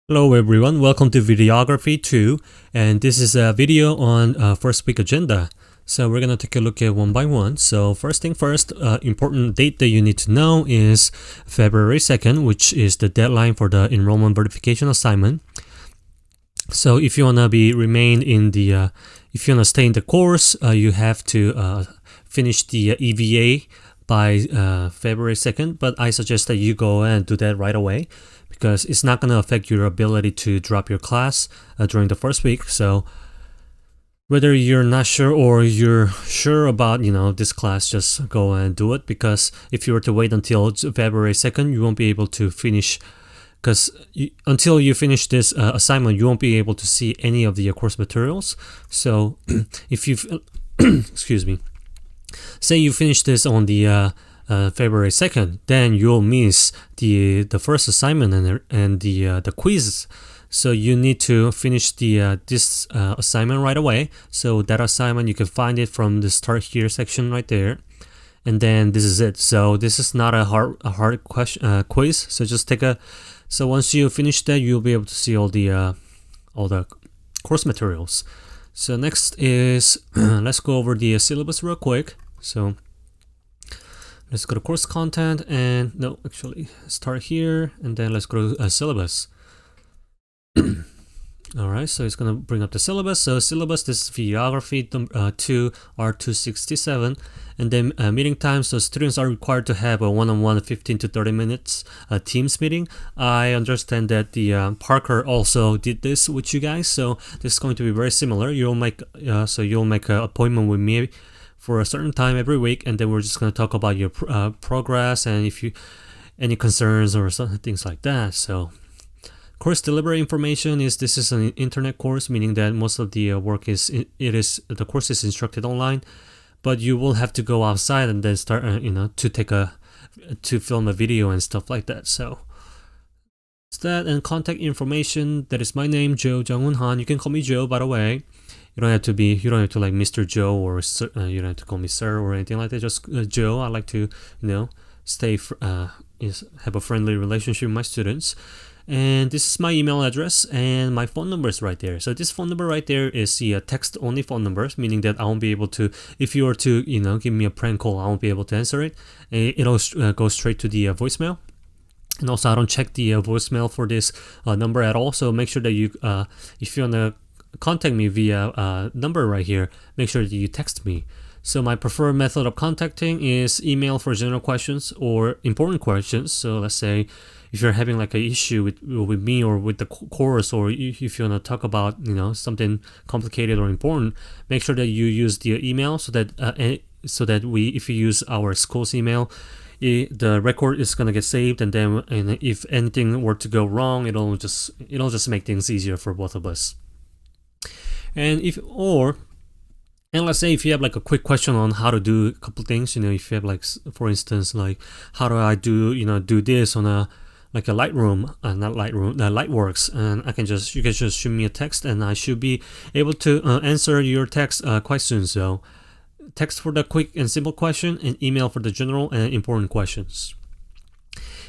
Hello everyone, welcome to Videography 2, and this is a video on first week agenda. So we're gonna take a look at one by one. So first thing first, important date that you need to know is February 2nd, which is the deadline for the enrollment verification assignment. So if you wanna remain in the, if you wanna stay in the course, you have to finish the EVA by February 2nd, but I suggest that you go and do that right away, because it's not going to affect your ability to drop your class during the first week. So whether you're not sure or you're sure about this class, just go and do it, because if you were to wait until February 2nd, you won't be able to finish, because until you finish this assignment, you won't be able to see any of the course materials. So if you've excuse me, say you finish this on the February 2nd, then you'll miss the first assignment and the quizzes. So you need to finish the this assignment right away. So that assignment, you can find it from the start here section right there, and then this is it. So this is not a hard question quiz. So just so once you finish that, you'll be able to see all the course materials. So next is let's go over the syllabus real quick. So let's go to course content, and no, actually start here, and then let's go to syllabus. All right, so it's gonna bring up the syllabus. So syllabus, this is Videography 2 R267, and then meeting time. So students are required to have a one-on-one 15 to 30 minutes Teams meeting. I understand that the Parker also did this with you guys, so this is going to be very similar. You'll make an appointment with me for a certain time every week, and then we're just going to talk about your progress and if you any concerns or something, things like that. So course delivery information is, this is an internet course, meaning that most of the work the course is instructed online, but you will have to go outside and then start to film a video and stuff like that. So it's that. And contact information, that is my name, Joe Jung-Hoon Han. You can call me Joe, by the way. You don't have to like Mr. Joe, or you don't have to call me sir or anything like that. Just Joe. I like to have a friendly relationship with my students. And this is my email address, and my phone number is right there. So this phone number right there is the text only phone number, meaning that I won't be able to, if you were to give me a prank call, I won't be able to answer it. It'll go straight to the voicemail. And also, I don't check the voicemail for this number at all. So make sure that you, if you want to contact me via number right here, make sure that you text me. So my preferred method of contacting is email for general questions or important questions. So let's say if you're having like an issue with me or with the course, or if you want to talk about something complicated or important, make sure that you use the email, so that if you use our school's email, the record is gonna get saved, and then if anything were to go wrong, it'll just make things easier for both of us. And let's say if you have like a quick question on how to do a couple things, if you have like, for instance, like how do I do this on a Lightworks, and you can just shoot me a text, and I should be able to answer your text quite soon. So text for the quick and simple question, and email for the general and important questions.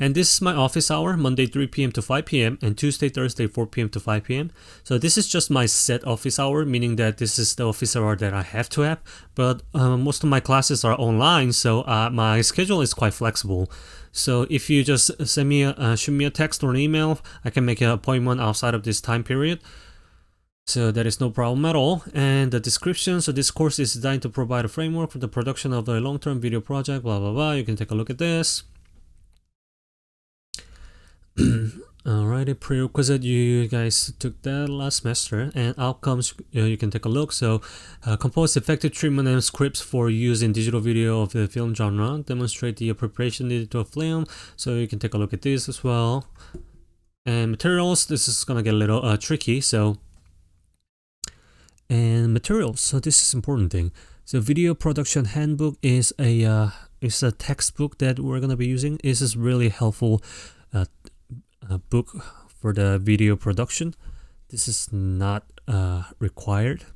And this is my office hour, Monday 3 p.m. to 5 p.m. and Tuesday, Thursday 4 p.m. to 5 p.m. So this is just my set office hour, meaning that this is the office hour that I have to have. But most of my classes are online, so my schedule is quite flexible. So if you just shoot me a text or an email, I can make an appointment outside of this time period. So that is no problem at all. And the description, so this course is designed to provide a framework for the production of a long-term video project, blah, blah, blah. You can take a look at this. Alrighty, prerequisite, you guys took that last semester, and outcomes, you can take a look. So compose effective treatment and scripts for use in digital video of the film genre, demonstrate the preparation needed to a film, so you can take a look at this as well. And materials, this is gonna get a little tricky. So and materials, so this is important thing. So video production handbook is a textbook that we're gonna be using. This is really helpful book for the video production. This is not required.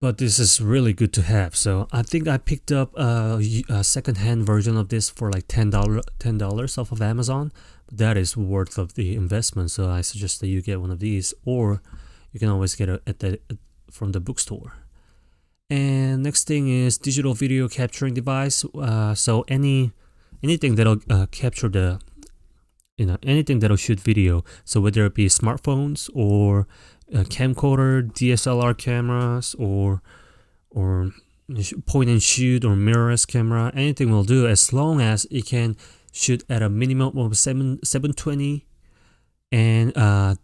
but this is really good to have. So I think I picked up a second-hand version of this for like $10 off of Amazon. That is worth of the investment. So I suggest that you get one of these, or you can always get it from the bookstore. And next thing is digital video capturing device. So anything that'll capture the anything that'll shoot video. So whether it be smartphones or camcorder, DSLR cameras, or point and shoot or mirrorless camera, anything will do as long as it can shoot at a minimum of 720 and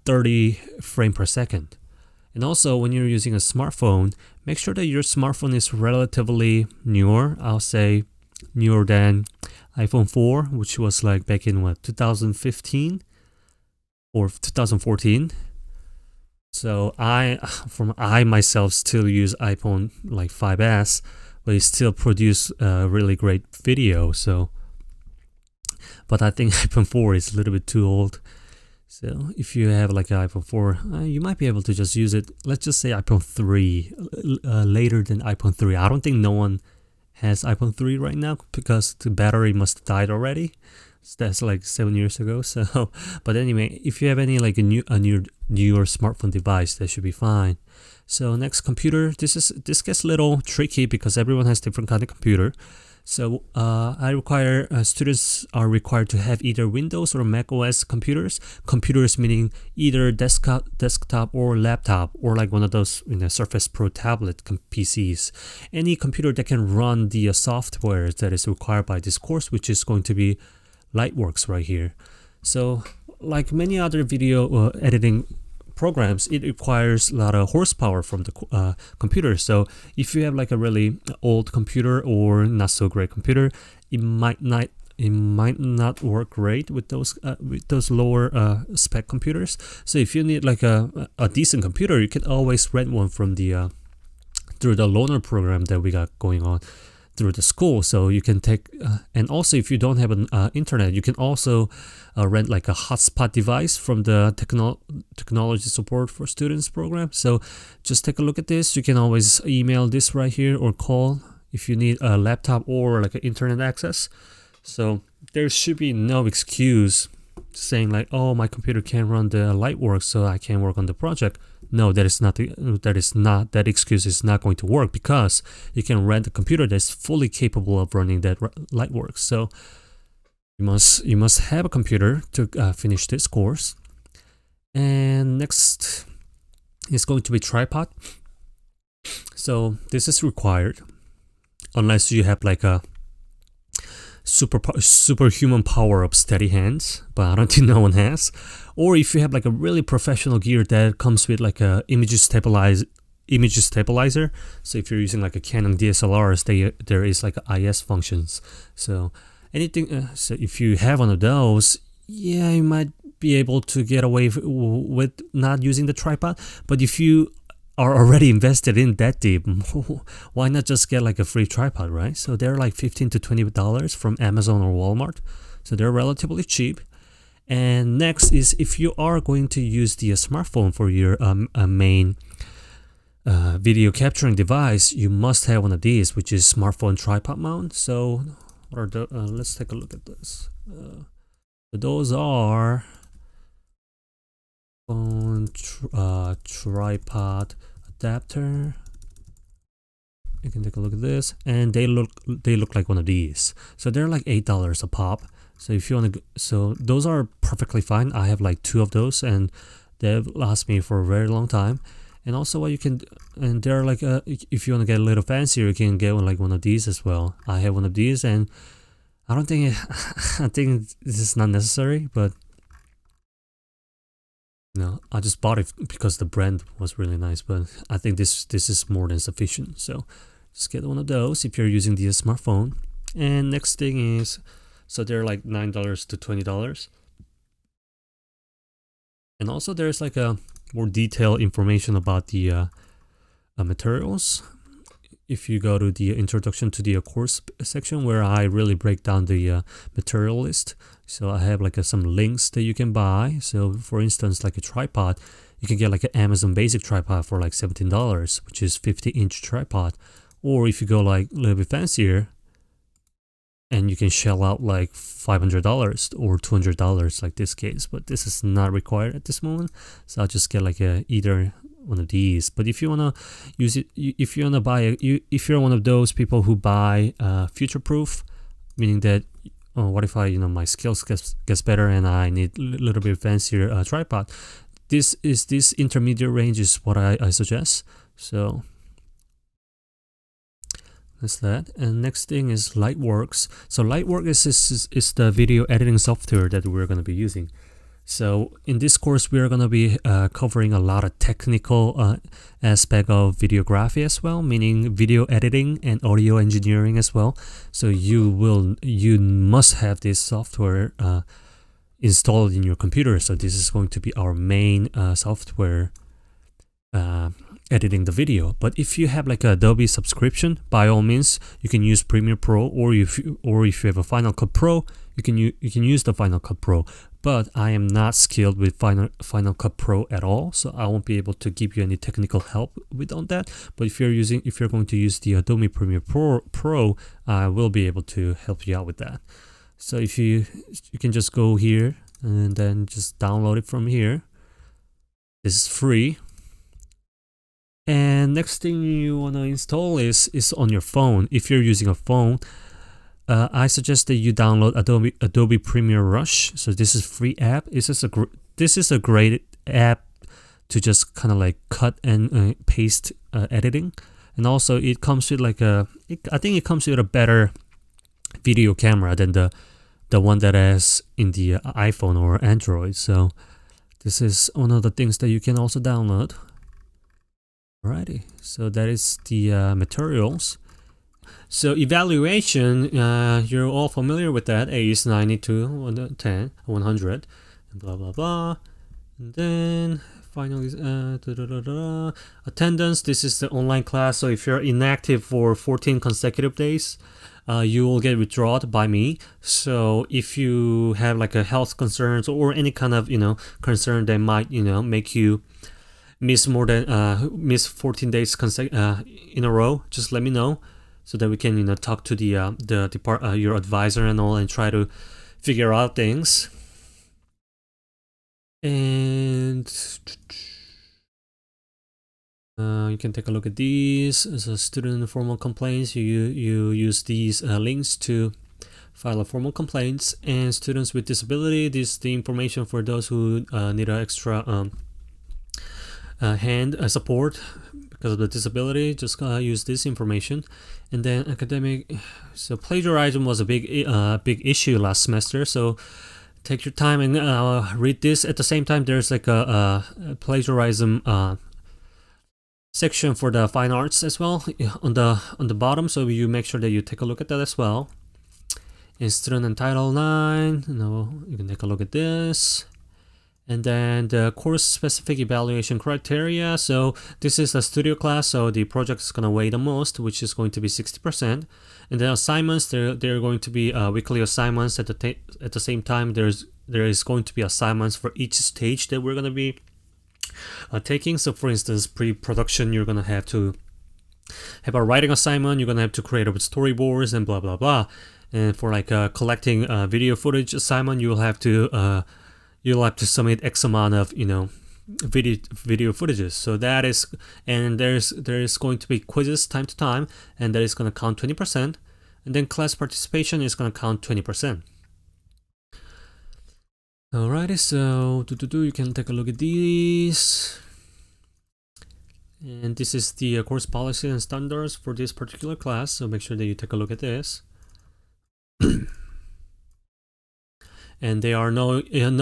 30 frame per second. And also, when you're using a smartphone, make sure that your smartphone is relatively newer. I'll say newer than iPhone 4, which was like back in 2015 or 2014. So I myself still use iPhone like 5S, but it still produce really great video. So, but I think iPhone 4 is a little bit too old. So if you have like an iPhone 4, you might be able to just use it. Let's just say iPhone 3, later than iPhone 3. I don't think no one has iPhone 3 right now because the battery must have died already. So that's like 7 years ago. So, but anyway, if you have any like a newer smartphone device, that should be fine. So next, computer. This gets a little tricky because everyone has different kind of computer. So students are required to have either Windows or Mac OS computers. Computers meaning either desktop or laptop, or like one of those Surface Pro tablet PCs. Any computer that can run the software that is required by this course, which is going to be Lightworks right here. So like many other video editing programs, it requires a lot of horsepower from the computer. So if you have like a really old computer or not so great computer, it might not work great with those lower spec computers. So if you need like a decent computer, you can always rent one from the through the loaner program that we got going on through the school. So you can take and also if you don't have an internet, you can also rent like a hotspot device from the technology support for students program. So just take a look at this. You can always email this right here or call if you need a laptop or like an internet access. So there should be no excuse saying like, oh, my computer can't run the Lightworks, so I can't work on the project. No, that that excuse is not going to work, because you can rent a computer that's fully capable of running that Lightworks. So you must have a computer to finish this course. And next is going to be tripod. So this is required unless you have like a superhuman power of steady hands, but I don't think no one has. Or if you have like a really professional gear that comes with like a image stabilizer. So if you're using like a Canon DSLRs, there is like IS functions. So anything. So if you have one of those, yeah, you might be able to get away with not using the tripod. But if you are already invested in that deep, why not just get like a free tripod, right? So they're like $15 to $20 from Amazon or Walmart. So they're relatively cheap. And next is if you are going to use the smartphone for your main video capturing device, you must have one of these, which is smartphone tripod mount. So what are the, let's take a look at this. Those are phone tripod adapter. You can take a look at this, and they look like one of these. So they're like $8 a pop. So if you want to, so those are perfectly fine. I have like 2 of those, and they've lasted me for a very long time. And also what you can, and they're like if you want to get a little fancier, you can get one of these as well. I have one of these, and I don't think I think this is not necessary, but no, I just bought it because the brand was really nice. But I think this is more than sufficient. So just get one of those if you're using the smartphone. And next thing is, so they're like $9 to $20. And also there's like a more detailed information about the materials. if you go to the introduction to the course section where I really break down the material list. So I have like some links that you can buy. So for instance, like a tripod, you can get like an Amazon basic tripod for like $17, which is 50-inch tripod. Or if you go like a little bit fancier, and you can shell out like $500 or $200 like this case, but this is not required at this moment. So I'll just get like either one of these. But if you want to use it, if you want to buy it, if you're one of those people who buy future proof, meaning that what if I my skills gets better and I need a little bit fancier tripod, this intermediate range is what I suggest. So that's that. And next thing is Lightworks. So Lightworks is the video editing software that we're going to be using. So in this course, we're going to be covering a lot of technical aspect of videography as well, meaning video editing and audio engineering as well. So you must have this software installed in your computer. So this is going to be our main software editing the video. But if you have like a Adobe subscription, by all means you can use Premiere Pro, or if you have a Final Cut Pro, you can use the Final Cut Pro. But I am not skilled with Final Cut Pro at all, so I won't be able to give you any technical help on that. But if you're going to use the Adobe Premiere Pro, I will be able to help you out with that. So if you can just go here and then just download it from here. This is free. And next thing you want to install is on your phone. If you're using a phone, I suggest that you download Adobe Premiere Rush. So this is a free app. This is a great app to just kind of like cut and paste editing. And also it comes with like I think it comes with a better video camera than the one that is in the iPhone or Android. So this is one of the things that you can also download. Alrighty, so that is the materials. So evaluation, you're all familiar with that. ACE 92, 110, 100, and blah blah blah. And then finally, attendance. This is the online class. So if you're inactive for 14 consecutive days, you will get withdrawn by me. So if you have like a health concerns or any kind of concern that might make you miss more than miss 14 days in a row, just let me know so that we can talk to your advisor and all, and try to figure out things. And you can take a look at these. As a student formal complaints, you use these links to file a formal complaints. And students with disability, this is the information for those who need an extra hand support because of the disability. Just use this information. And then academic, so plagiarism was a big issue last semester, so take your time and read this. At the same time, there's like a plagiarism section for the fine arts as well on the bottom, so you make sure that you take a look at that as well. And student and Title 9, you can take a look at this. And then the course specific evaluation criteria. So this is a studio class, so the project is going to weigh the most, which is going to be 60%. And then assignments, there are going to be weekly assignments. At the same time, there is going to be assignments for each stage that we're going to be taking. So for instance, pre-production, you're going to have to have a writing assignment. You're going to have to create storyboards and blah blah blah. And for like collecting video footage assignment, you'll have to submit X amount of video footages. So that is, and there's going to be quizzes time to time, and that is going to count 20%. And then class participation is going to count 20%. Alrighty, so you can take a look at these. And this is the course policy and standards for this particular class, so make sure that you take a look at this. And there are no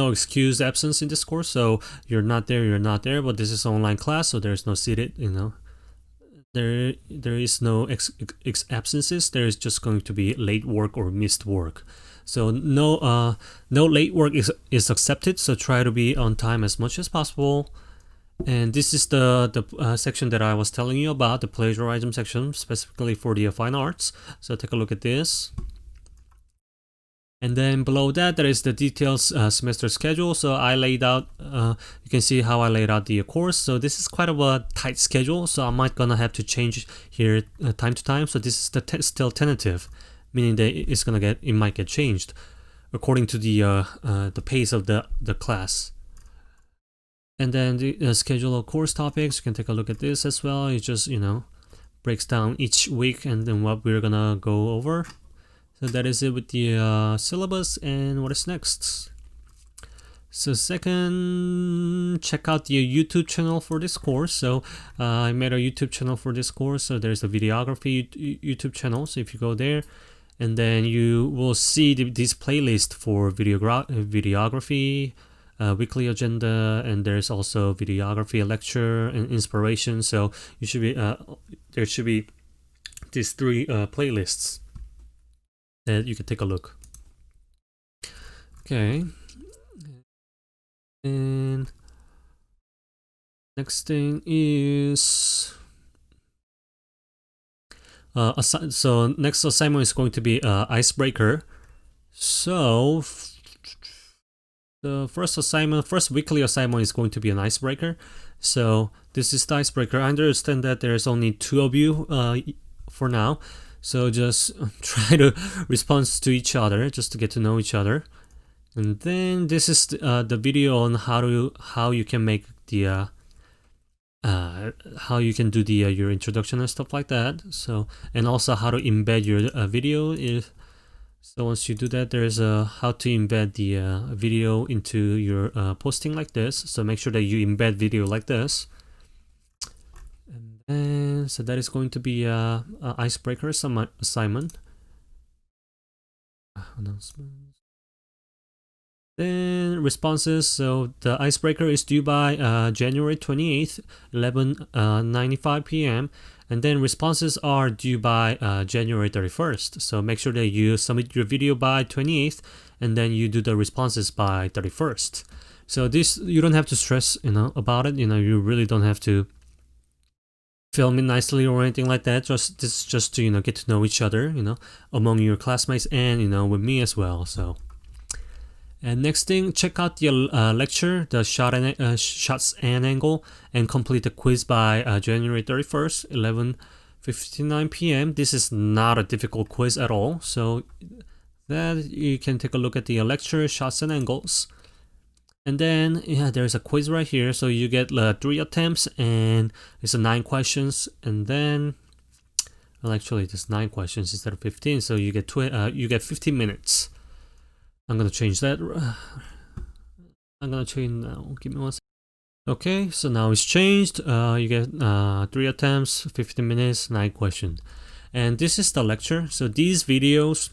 excused absence in this course, so you're not there, but this is an online class, so there's no seated, there is no absences. There is just going to be late work or missed work. So no late work is accepted, so try to be on time as much as possible. And this is the section that I was telling you about, the plagiarism section, specifically for the fine arts. So take a look at this. And then below that, there is the details semester schedule. So I laid out, you can see how I laid out the course. So this is quite of a tight schedule. So I might gonna have to change here time to time. So this is still tentative, meaning that it might get changed according to the pace of the class. And then the schedule of course topics, you can take a look at this as well. It just, breaks down each week and then what we're gonna go over. So that is it with the syllabus. And what is next? So second, check out the YouTube channel for this course. So I made a YouTube channel for this course. So there's the videography YouTube channel. So if you go there, and then you will see this playlist for videography, weekly agenda, and there's also videography lecture and inspiration. So you should be there should be these three playlists that you can take a look. Okay, and next thing is so next assignment is going to be icebreaker. So the first weekly assignment is going to be an icebreaker. So this is the icebreaker. I understand that there's only 2 of you for now. So just try to respond to each other just to get to know each other. And then this is the video on how you can make the how you can do the your introduction and stuff like that. So, and also how to embed your video. So once you do that, there's how to embed the video into your posting like this. So make sure that you embed video like this. And so that is going to be a icebreaker assignment. Announcements. Then responses. So the icebreaker is due by January 28th, 11:95 p.m. And then responses are due by January 31st. So make sure that you submit your video by 28th, and then you do the responses by 31st. So this, you don't have to stress, about it. You really don't have to film it nicely or anything like that. This is just to get to know each other, among your classmates and with me as well. So. And next thing, check out the lecture, the shots and angle, and complete the quiz by January 31st, 11:59 p.m. This is not a difficult quiz at all. So that you can take a look at the lecture, shots and angles. And then there's a quiz right here. So you get 3 attempts and it's 9 questions. And then, well, actually there's 9 questions instead of 15. So you get 15 minutes. I'm gonna change that. I'm gonna change now. Give me 1 second. Okay, so now it's changed. You get 3 attempts, 15 minutes, 9 questions. And this is the lecture. So these videos,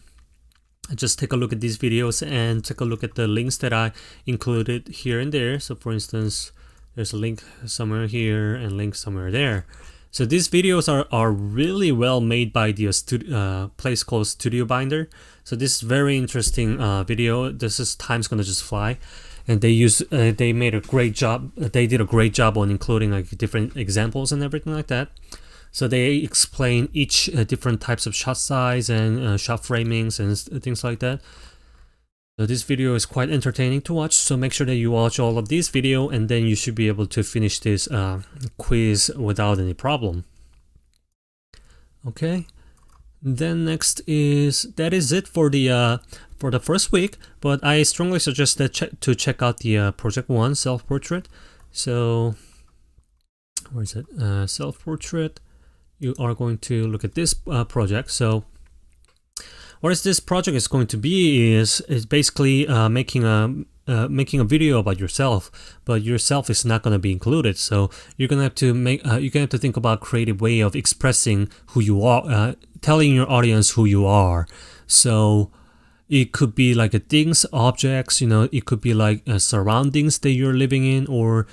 just take a look at these videos and take a look at the links that I included here and there. So for instance, there's a link somewhere here and link somewhere there. So these videos are really well made by the place called Studio Binder. So this is very interesting video. Time's gonna just fly, and they made a great job. They did a great job on including like different examples and everything like that. So they explain each different types of shot size and shot framings and things like that. So this video is quite entertaining to watch. So make sure that you watch all of these video, and then you should be able to finish this quiz without any problem. Okay. Then next that is it for the first week. But I strongly suggest to check out the project 1 self-portrait. So where is it? Self-portrait. You are going to look at this project. So what this project is going to be is basically making a video about yourself, but yourself is not going to be included. So you're gonna have to think about a creative way of expressing who you are, telling your audience who you are. So it could be like things, objects, it could be like surroundings that you're living in, or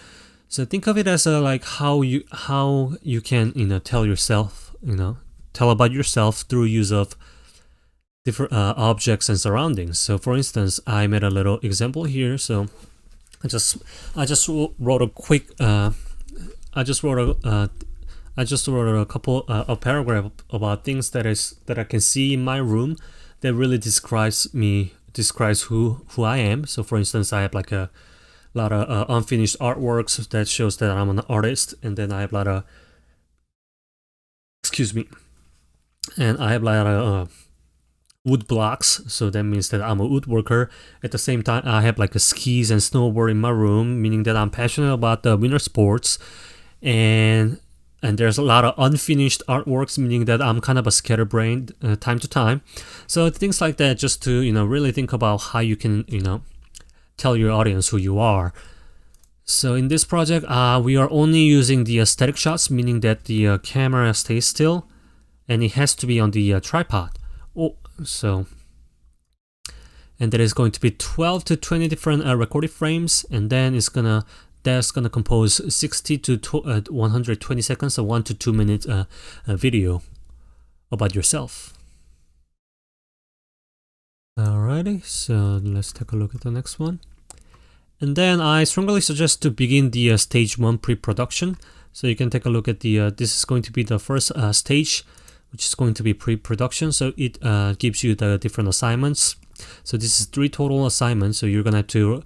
so think of it as like how you can tell yourself, tell about yourself through use of different objects and surroundings. So for instance, I made a little example here. So I just wrote a quick I just wrote a couple a paragraph about things that I can see in my room that really describes who I am. So for instance, I have like a lot of unfinished artworks that shows that I'm an artist, and then I have a lot of and I have a lot of wood blocks, so that means that I'm a woodworker. At the same time, I have like a skis and snowboard in my room, meaning that I'm passionate about the winter sports. And there's a lot of unfinished artworks, meaning that I'm kind of a scatterbrained time to time. So things like that, just to really think about how you can tell your audience who you are. So in this project, we are only using the static shots, meaning that the camera stays still, and it has to be on the tripod. And there is going to be 12 to 20 different recorded frames, and then that's gonna compose 60 to 120 seconds, a 1 to 2 minute video about yourself. Alrighty, so let's take a look at the next one. And then I strongly suggest to begin the stage 1 pre-production. So you can take a look at the this is going to be the first stage, which is going to be pre-production. So it gives you the different assignments. So this is 3 total assignments. So you're gonna have to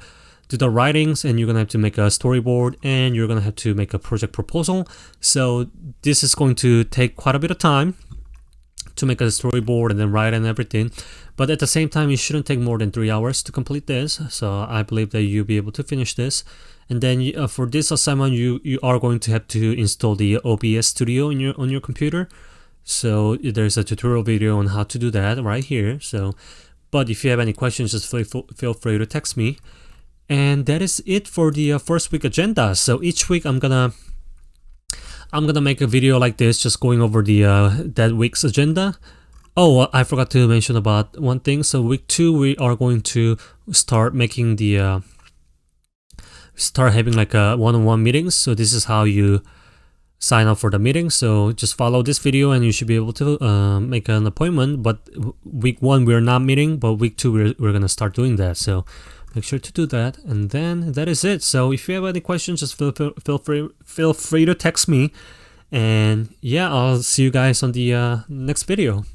do the writings, and you're gonna have to make a storyboard, and you're gonna have to make a project proposal. So this is going to take quite a bit of time to make a storyboard and then write and everything. But at the same time, it shouldn't take more than 3 hours to complete this. So I believe that you'll be able to finish this. And then for this assignment, you are going to have to install the OBS Studio on your computer. So there's a tutorial video on how to do that right here. So, but if you have any questions, just feel free to text me. And that is it for the first week agenda. So each week I'm gonna make a video like this, just going over the that week's agenda. Oh, I forgot to mention about one thing. So week 2, we are going to start making the start having like a one-on-one meetings. So this is how you sign up for the meeting. So just follow this video and you should be able to make an appointment. But week 1 we're not meeting, but week 2 we're gonna start doing that. So make sure to do that, and then that is it. So if you have any questions, just feel free to text me. And yeah, I'll see you guys on the next video.